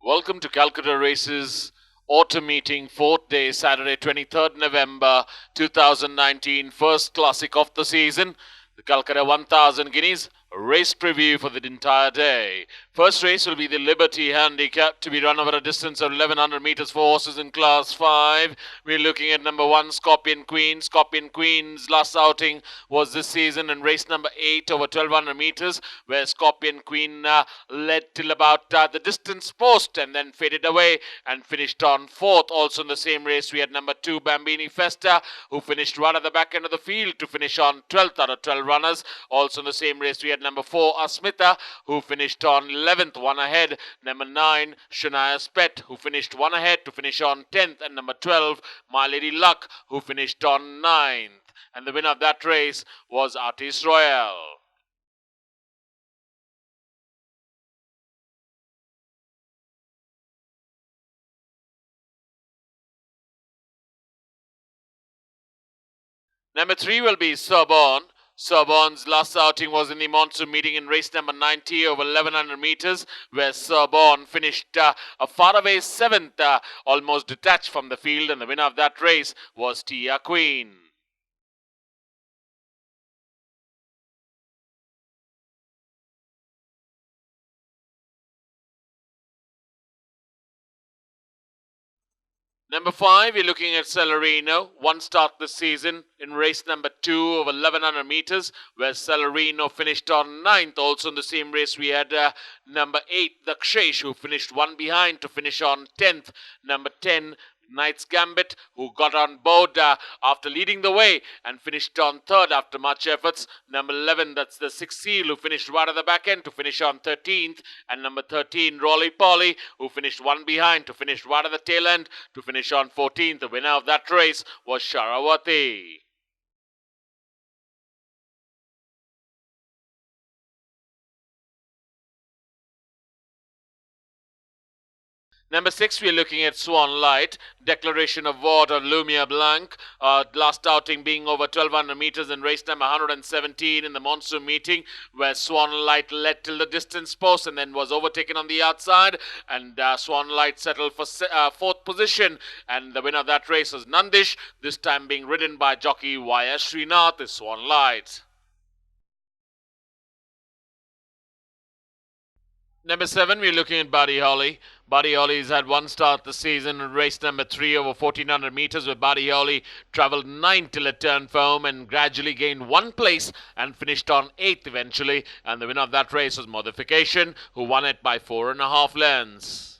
Welcome to Calcutta Races Autumn Meeting, 4th day, Saturday, 23rd November 2019, first classic of the season. The Calcutta 1000 guineas race preview for the entire day. First race will be the Liberty handicap to be run over a distance of 1100 meters for horses in class 5. We're looking at number 1, Scorpion Queen. Scorpion Queen's last outing was this season in race number 8 over 1200 meters, where Scorpion Queen led till about the distance post and then faded away and finished on 4th. Also in the same race, we had number 2, Bambini Festa, who finished right at the back end of the field to finish on 12th out of 12 runners. Also in the same race, we had number 4, Asmita, who finished on 11th, one ahead. Number 9, Shania's Pet, who finished one ahead to finish on 10th. And number 12, My Lady Luck, who finished on 9th. And the winner of that race was Artist Royal. Number 3 will be Sorbonne. Sorbonne's last outing was in the monsoon meeting in race number 90 over 1100 meters, where Sorbonne finished a faraway 7th, almost detached from the field, and the winner of that race was Tia Queen. Number 5, we're looking at Celerino. One start this season in race number 2 over 1100 meters, where Celerino finished on 9th. Also in the same race, we had number 8, Dakshesh, who finished one behind to finish on 10th. Number 10, Knight's Gambit, who got on board after leading the way and finished on 3rd after much efforts. Number 11, that's the 6 Seal, who finished right at the back end to finish on 13th. And number 13, Rolly Polly, who finished one behind to finish right at the tail end to finish on 14th. The winner of that race was Sharavati. Number 6, we're looking at Swan Light. Declaration of war on Lumia Blanc. Last outing being over 1200 meters in race number 117 in the monsoon meeting, where Swan Light led till the distance post and then was overtaken on the outside. And Swan Light settled for 4th position. And the winner of that race was Nandish, this time being ridden by jockey Y.S. Srinath is Swan Light. Number 7, we're looking at Buddy Holly. Buddy Holly's had one start this season in race number 3 over 1400 meters, where Buddy Holly travelled 9 till it turned for home and gradually gained 1 place and finished on 8th eventually. And the winner of that race was Modification, who won it by 4.5 lengths.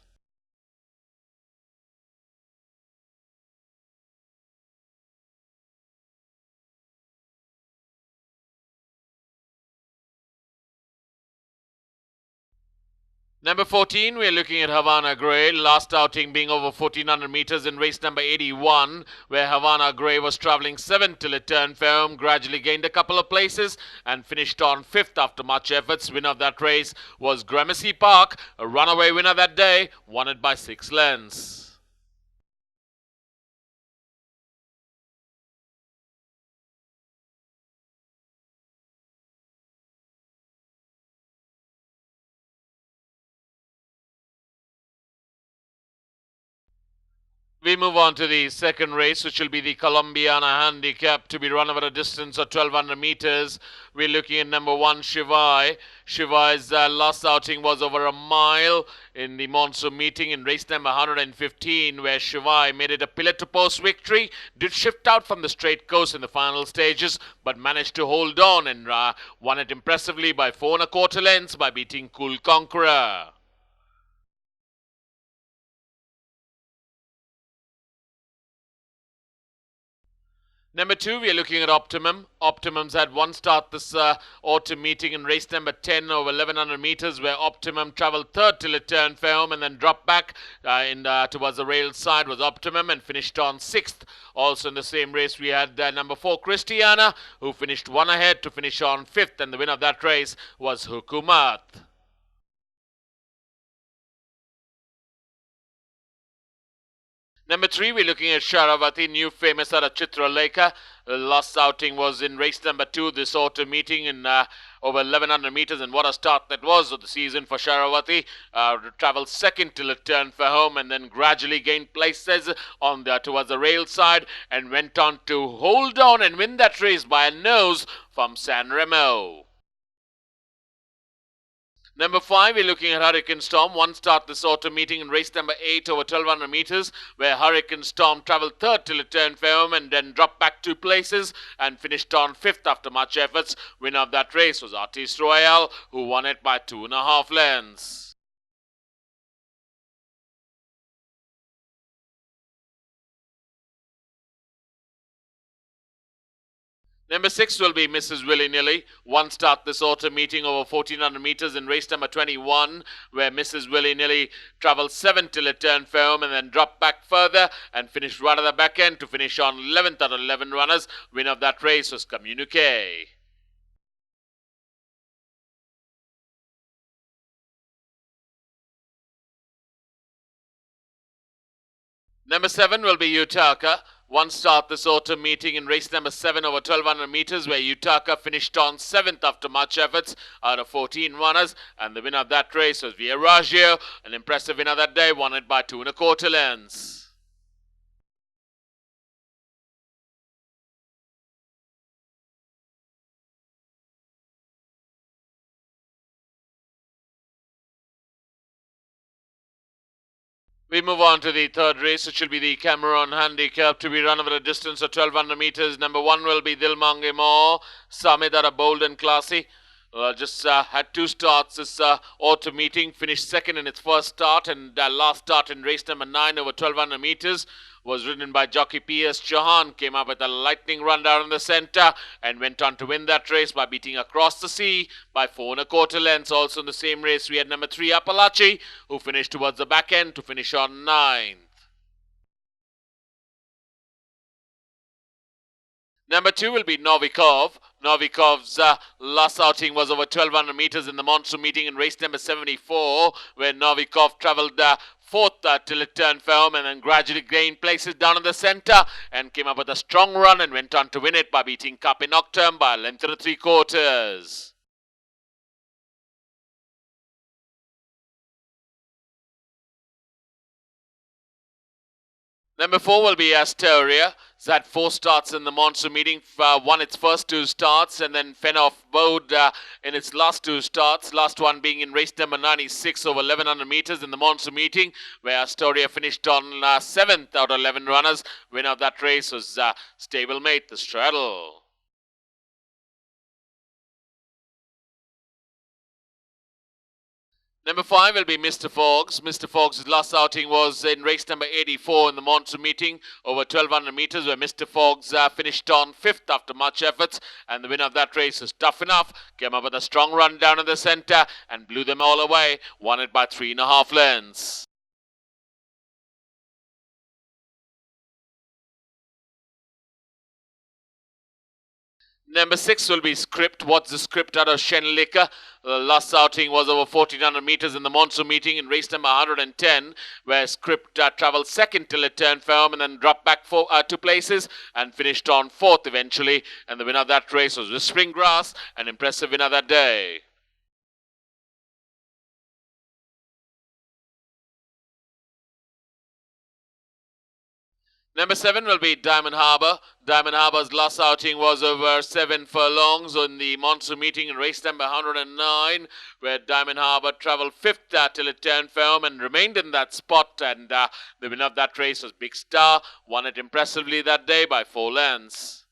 Number 14, we're looking at Havana Grey. Last outing being over 1400 meters in race number 81, where Havana Grey was travelling 7 till it turned for home, gradually gained a couple of places and finished on 5th after much efforts. Winner of that race was Gramercy Park, a runaway winner that day, won it by 6 lengths. We move on to the second race, which will be the Columbiana handicap to be run over a distance of 1200 meters. We're looking at number 1, Shivai. Shivai's last outing was over a mile in the monsoon meeting in race number 115, where Shivai made it a pillar-to-post victory. Did shift out from the straight course in the final stages, but managed to hold on and won it impressively by 4.25 lengths by beating Cool Conqueror. Number 2, we are looking at Optimum. Optimum's had one start this autumn meeting in race number 10 over 1100 meters, where Optimum travelled 3rd till it turned for home and then dropped back towards the rail side was Optimum and finished on 6th. Also in the same race, we had number 4, Christiana, who finished one ahead to finish on 5th, and the winner of that race was Hukumat. Number 3, we're looking at Sharavati, new famous out of Chitralekha. The last outing was in race number 2, this autumn meeting in over 1100 meters, and what a start that was of the season for Sharavati. Travelled second till it turned for home, and then gradually gained places on towards the rail side, and went on to hold on and win that race by a nose from San Remo. Number 5, we're looking at Hurricane Storm. One start this autumn meeting in race number 8 over 1200 meters, where Hurricane Storm travelled third till it turned for home and then dropped back 2 places and finished on 5th after much efforts. Winner of that race was Artiste Royale, who won it by 2.5 lengths. Number 6 will be Mrs. Willy-Nilly. One start this autumn meeting over 1400 meters in race number 21, where Mrs. Willy-Nilly travelled 7 till it turned for home and then dropped back further and finished right at the back end to finish on 11th out of 11 runners. Winner of that race was Communique. Number 7 will be Utaka. One start this autumn meeting in race number 7 over 1200 meters, where Utaka finished on 7th after much efforts out of 14 runners, and the winner of that race was Villaggio, an impressive winner that day, won it by 2.25 lengths. We move on to the third race, which will be the Cameron Handicap, to be run over a distance of 1200 meters. Number 1 will be Dilmange Mo, Samid are bold and classy. Just had 2 starts this autumn meeting, finished second in its first start, and last start in race number 9 over 1200 meters was ridden by jockey P.S. Chauhan, came up with a lightning run down in the centre and went on to win that race by beating Across the Sea by 4.25 lengths. Also in the same race, we had number 3 Appalachi, who finished towards the back end to finish on 9th. Number 2 will be Novikov. Novikov's last outing was over 1200 meters in the monsoon meeting in race number 74, where Novikov travelled 4th till it turned for home and then gradually gained places down in the centre and came up with a strong run and went on to win it by beating Cape Nocturne by a length and 3/4. Number 4 will be Astoria. It's had 4 starts in the monsoon meeting, won its first 2 starts and then fend off Bode in its last 2 starts. Last one being in race number 96 over 1100 meters in the monsoon meeting, where Astoria finished on 7th out of 11 runners. Winner of that race was stablemate, the Straddle. Number 5 will be Mr. Fogg's. Mr. Fogg's last outing was in race number 84 in the monsoon meeting over 1200 meters, where Mr. Fogg's finished on 5th after much efforts, and the winner of that race is Tough Enough. Came up with a strong run down in the centre and blew them all away, won it by 3.5 lengths. Number 6 will be Script. What's the Script out of Shenlika? The last outing was over 1400 meters in the monsoon meeting in race number 110, where Script travelled second till it turned for home and then dropped back 2 places and finished on 4th eventually. And the winner of that race was Whispering Grass, an impressive winner that day. Number 7 will be Diamond Harbour. Diamond Harbour's last outing was over 7 furlongs in the monsoon meeting in race number 109, where Diamond Harbour travelled 5th till it turned for home and remained in that spot. And the winner of that race was Big Star, won it impressively that day by 4 lengths.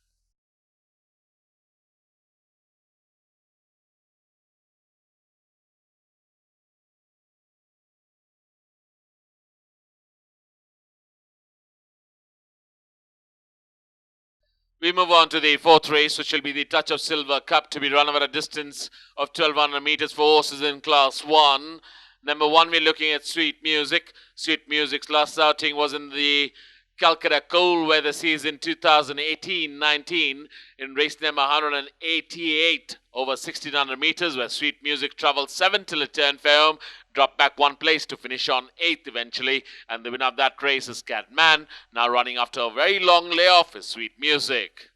We move on to the 4th race, which will be the Touch of Silver Cup, to be run over a distance of 1200 meters for horses in Class 1. Number 1, we're looking at Sweet Music. Sweet Music's last outing was in the Calcutta cold weather season 2018-19 in race number 188 over 1600 meters, where Sweet Music traveled 7 till it turned for home, dropped back 1 place to finish on 8th eventually, and the winner of that race is Catman, now running after a very long layoff is Sweet Music.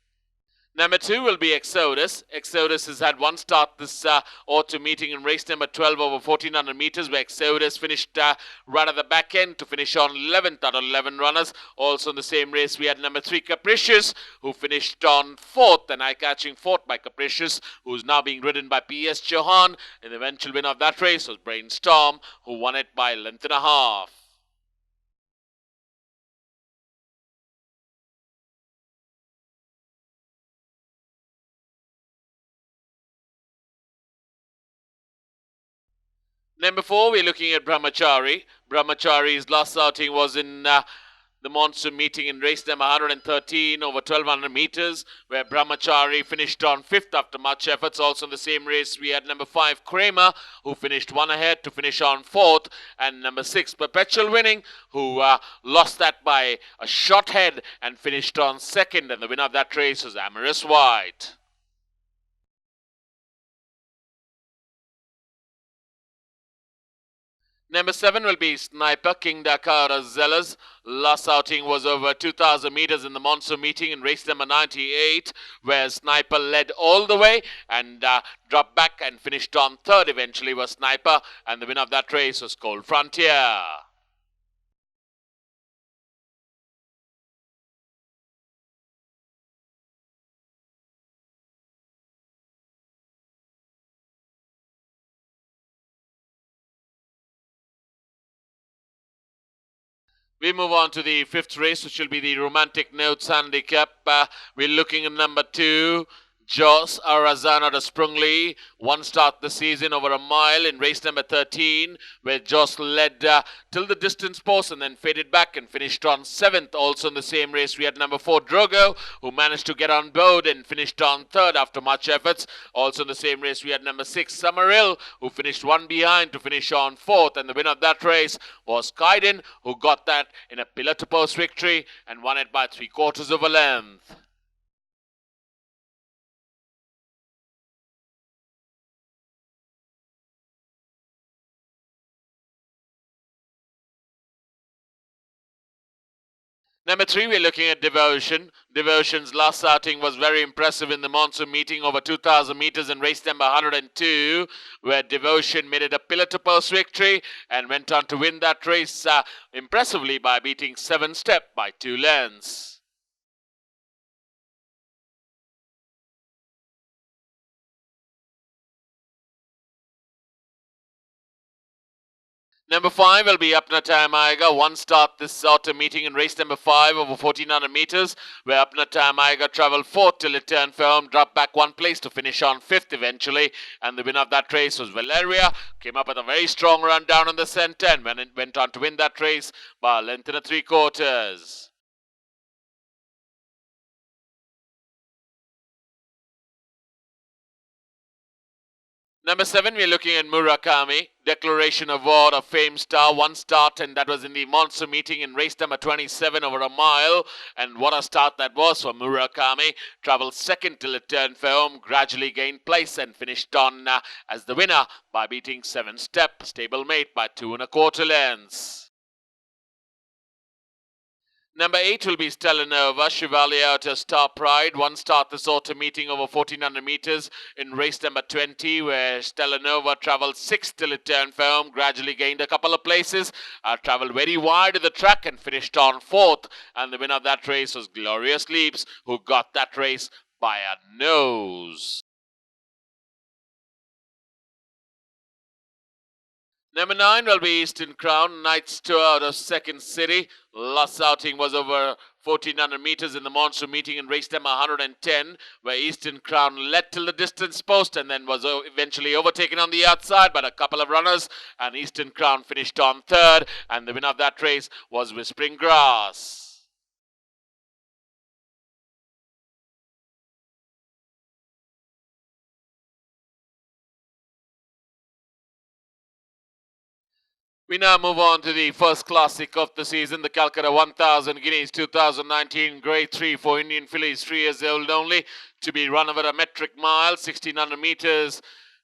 Number 2 will be Exodus. Exodus has had one start this autumn meeting in race number 12 over 1400 meters, where Exodus finished right at the back end to finish on 11th out of 11 runners. Also in the same race, we had number 3 Capricious, who finished on 4th, and eye-catching 4th by Capricious, who's now being ridden by P.S. Chauhan. And the eventual winner of that race was Brainstorm, who won it by a length and a half. Number 4, we're looking at Brahmachari. Brahmachari's last outing was in the monsoon meeting in race number 113 over 1200 meters, where Brahmachari finished on 5th after much efforts. Also in the same race, we had number 5 Kramer, who finished 1 ahead to finish on 4th, and number 6 Perpetual Winning, who lost that by a short head and finished on 2nd, and the winner of that race was Amorous White. Number 7 will be Sniper, King Dakar Zealous. Last outing was over 2,000 meters in the monsoon meeting in race number 98, where Sniper led all the way and dropped back and finished on 3rd eventually was Sniper, and the winner of that race was Cold Frontier. We move on to the 5th race, which will be the Romantic Notes handicap. We're looking at number 2, Jos Arazana de Sprungly. One start this season over a mile in race number 13, where Jos led till the distance post and then faded back and finished on 7th. Also in the same race, we had number 4, Drogo, who managed to get on board and finished on 3rd after much efforts. Also in the same race, we had number 6, Summerhill, who finished 1 behind to finish on 4th. And the winner of that race was Kaiden, who got that in a pillar-to-post victory and won it by 3/4 of a length. Number 3, we're looking at Devotion. Devotion's last outing was very impressive in the monsoon meeting over 2,000 meters in race number 102, where Devotion made it a pillar-to-post victory and went on to win that race impressively by beating 7 Step by 2 lengths. Number 5 will be Apna Tamayaga. One start this autumn meeting in race number 5 over 1400 meters, where Apna Tamayaga traveled 4th till it turned for home, dropped back 1 place to finish on 5th eventually. And the winner of that race was Valeria. Came up with a very strong run down in the center and went on to win that race by a length and a 3/4. Number 7, we're looking at Murakami. Declaration Award of Fame Star. One start, and that was in the monsoon meeting in race number 27 over a mile. And what a start that was for Murakami. Traveled 2nd till it turned for home, gradually gained place and finished on as the winner by beating 7 Step, stablemate by 2 1/4 lengths. Number 8 will be Stellanova, Chevalier to Star Pride. One start this autumn meeting over 1400 meters in race number 20, where Stellanova traveled 6th till it turned for home, gradually gained a couple of places, traveled very wide of the track and finished on 4th. And the winner of that race was Glorious Leaps, who got that race by a nose. Number 9 will be Eastern Crown, Knights Tour out of Second City. Last outing was over 1400 meters in the monsoon meeting in race number 110, where Eastern Crown led till the distance post and then was eventually overtaken on the outside by a couple of runners, and Eastern Crown finished on 3rd, and the winner of that race was Whispering Grass. We now move on to the first classic of the season, the Calcutta 1000 Guineas 2019 Grade 3 for Indian fillies, 3 years old only, to be run over a metric mile, 1600 meters.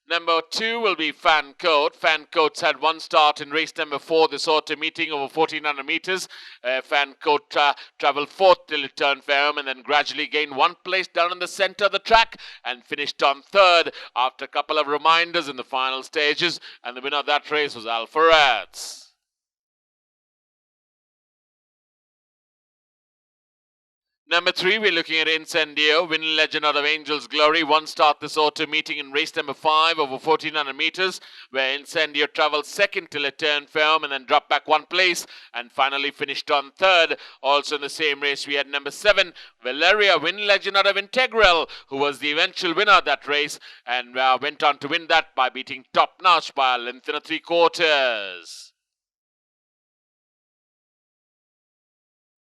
Number 2 will be Fan Coat. Fan Coat's had one start in race number 4 this autumn meeting over 1400 meters. Fan Coat travelled 4th till it turned fair home and then gradually gained 1 place down in the centre of the track and finished on 3rd after a couple of reminders in the final stages. And the winner of that race was Alpharats. Number 3, we're looking at Incendio, winning legend out of Angel's Glory. One start this autumn meeting in race number 5 over 1400 meters, where Incendio travelled 2nd till it turned firm and then dropped back 1 place and finally finished on 3rd. Also in the same race, we had number 7, Valeria, winning legend out of Integral, who was the eventual winner of that race and went on to win that by beating Top Notch by a length and a 3/4.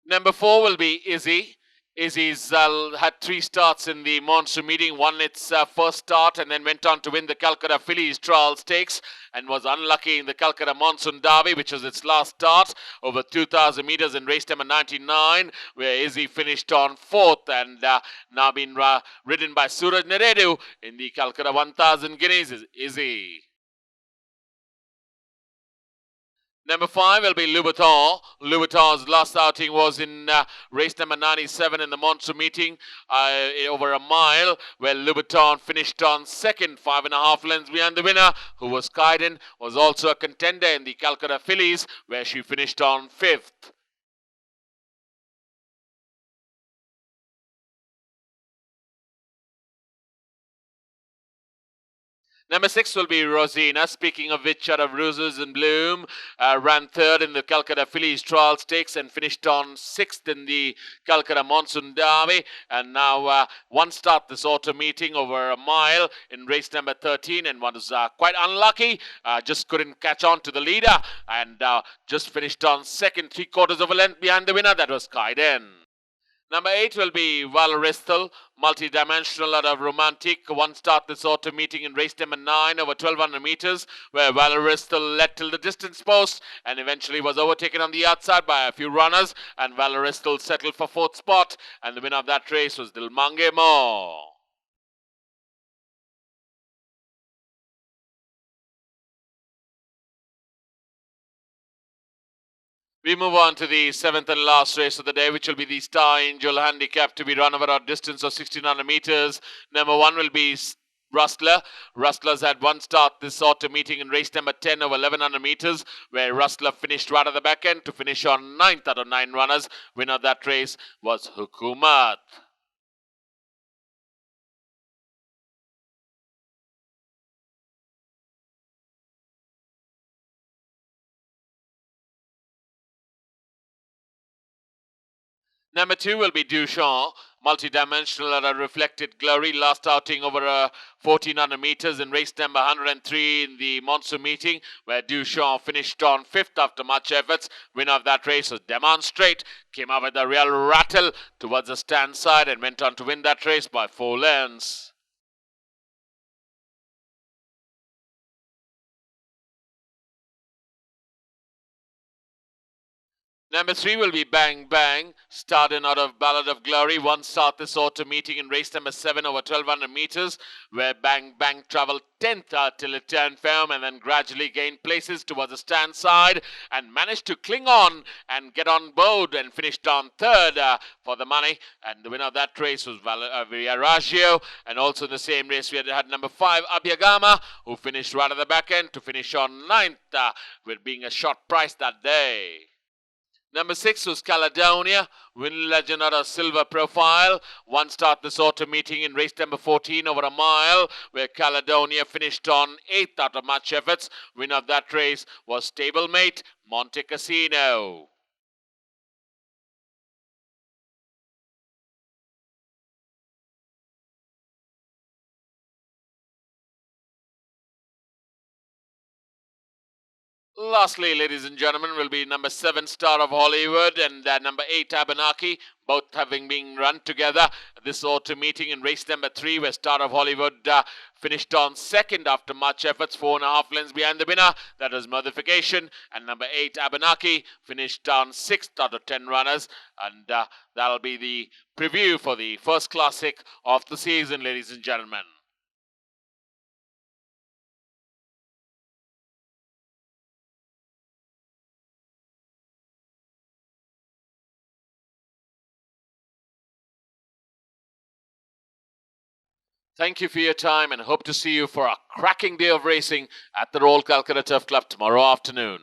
Number 4 will be Izzy. Izzy's had 3 starts in the monsoon meeting, won its first start and then went on to win the Calcutta Fillies Trial Stakes and was unlucky in the Calcutta Monsoon Derby, which was its last start over 2,000 meters in race number 99, where Izzy finished on 4th and now been ridden by Suraj Neredu in the Calcutta 1000 Guineas is Izzy. Number 5 will be Louboutin. Louboutin's last outing was in race number 97 in the monsoon meeting over a mile, where Louboutin finished on 2nd, 5.5 lengths behind the winner, who was Kaiden, was also a contender in the Calcutta Fillies, where she finished on 5th. Number 6 will be Rosina. Speaking of which, out of Roses in Bloom, ran 3rd in the Calcutta Fillies Trial Stakes and finished on 6th in the Calcutta Monsoon Derby. And now 1 start this autumn meeting over a mile in race number 13 and was quite unlucky. Just couldn't catch on to the leader and just finished on 2nd, 3/4 of a length behind the winner. That was Kaiden. Number 8 will be Valoristal, multi-dimensional out of Romantic. 1 start this autumn meeting in race number 9 over 1200 meters, where Valoristal led till the distance post and eventually was overtaken on the outside by a few runners, and Valoristal settled for 4th spot, and the winner of that race was Dilmange Mo. We move on to the 7th and last race of the day, which will be the Star Angel handicap to be run over a distance of 1600 meters. Number 1 will be Rustler. Rustler's had 1 start this autumn meeting in race number 10 over 1100 meters, where Rustler finished right at the back end to finish on 9th out of 9 runners. Winner of that race was Hukumat. Number 2 will be Duchamp, multi-dimensional at a reflected glory. Last outing over 1400 meters in race number 103 in the monsoon meeting, where Duchamp finished on 5th after much efforts. Winner of that race was Demonstrate. Came out with a real rattle towards the stand side and went on to win that race by 4 lengths. Number 3 will be Bang Bang, starting out of Ballad of Glory. 1 start this autumn meeting in race number 7 over 1200 meters, where Bang Bang travelled 10th till it turned firm and then gradually gained places towards the stand side and managed to cling on and get on board and finished on 3rd for the money. And the winner of that race was Villaragio. And also in the same race, we had number 5, Abhyagama, who finished right at the back end to finish on 9th, with being a short price that day. Number 6 was Caledonia, winning legend out of Silver Profile. 1 start this autumn meeting in race number 14 over a mile, where Caledonia finished on 8th out of much efforts. Winner of that race was stablemate Monte Cassino. Lastly, ladies and gentlemen, will be number 7, Star of Hollywood, and number 8, Abenaki, both having been run together. This autumn meeting in race number 3, where Star of Hollywood finished on second after much efforts, 4.5 lengths behind the winner. That was Modification. And number 8, Abenaki, finished on 6th out of 10 runners. And that'll be the preview for the first classic of the season, ladies and gentlemen. Thank you for your time and hope to see you for a cracking day of racing at the Royal Calcutta Turf Club tomorrow afternoon.